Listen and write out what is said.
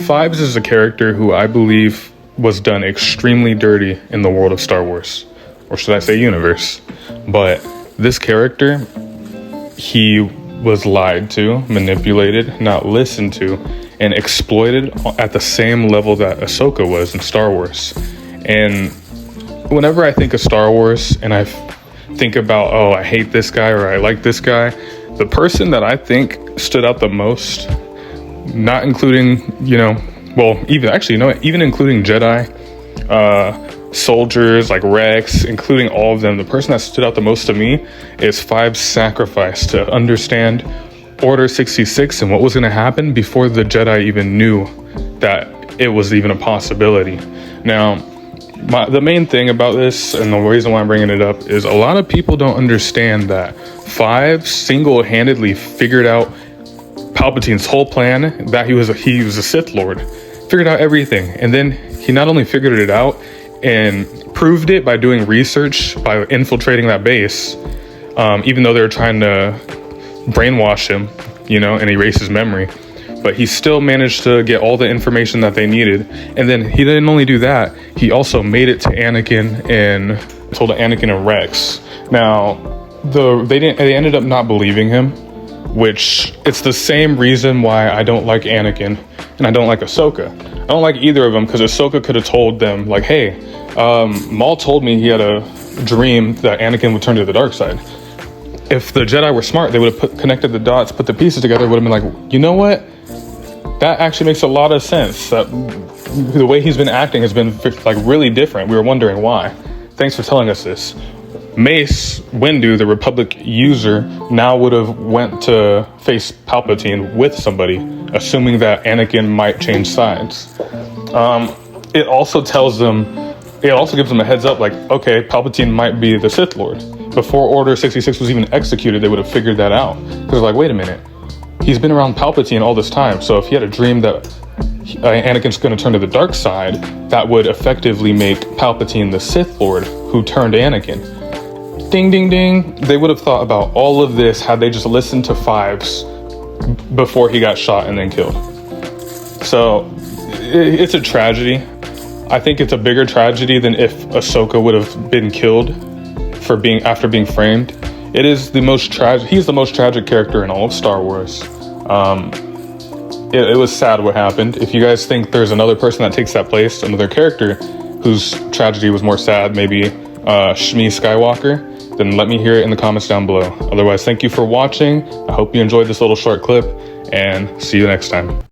Fives is a character who I believe was done extremely dirty in the world of Star Wars, or should I say universe. But this character, he was lied to, manipulated, not listened to, and exploited at the same level that Ahsoka was in Star Wars. And whenever I think of Star Wars and I think about, oh, I hate this guy or I like this guy, the person that I think stood out the most, not including, even including Jedi, soldiers like Rex, including all of them, the person that stood out the most to me is Five's sacrifice to understand Order 66 and what was going to happen before the Jedi even knew that it was even a possibility. Now, the main thing about this, and the reason why I'm bringing it up, is a lot of people don't understand that Five single-handedly figured out Palpatine's whole plan, that he was a Sith Lord, figured out everything, and then he not only figured it out and proved it by doing research, by infiltrating that base, even though they were trying to brainwash him, and erase his memory, but he still managed to get all the information that they needed. And then he didn't only do that, he also made it to Anakin and told Anakin and Rex. Now, they ended up not believing him, which it's the same reason why I don't like Anakin and I don't like Ahsoka. I don't like either of them because Ahsoka could have told them, like, hey, Maul told me he had a dream that Anakin would turn to the dark side. If the Jedi were smart, they would have connected the dots, put the pieces together, would have been like, you know what? That actually makes a lot of sense. That the way he's been acting has been like really different. We were wondering why. Thanks for telling us this. Mace Windu, the Republic user, now would have went to face Palpatine with somebody, assuming that Anakin might change sides. It also gives them a heads up, like, okay, Palpatine might be the Sith Lord. Before Order 66 was even executed, they would have figured that out. Because like, wait a minute, he's been around Palpatine all this time, so if he had a dream that Anakin's going to turn to the dark side, that would effectively make Palpatine the Sith Lord who turned Anakin. Ding, ding, ding. They would have thought about all of this had they just listened to Fives before he got shot and then killed. So it's a tragedy. I think it's a bigger tragedy than if Ahsoka would have been killed after being framed. It is the most tragic. He's the most tragic character in all of Star Wars. It was sad what happened. If you guys think there's another person that takes that place, another character whose tragedy was more sad, maybe Shmi Skywalker, then let me hear it in the comments down below. Otherwise, thank you for watching. I hope you enjoyed this little short clip, and see you next time.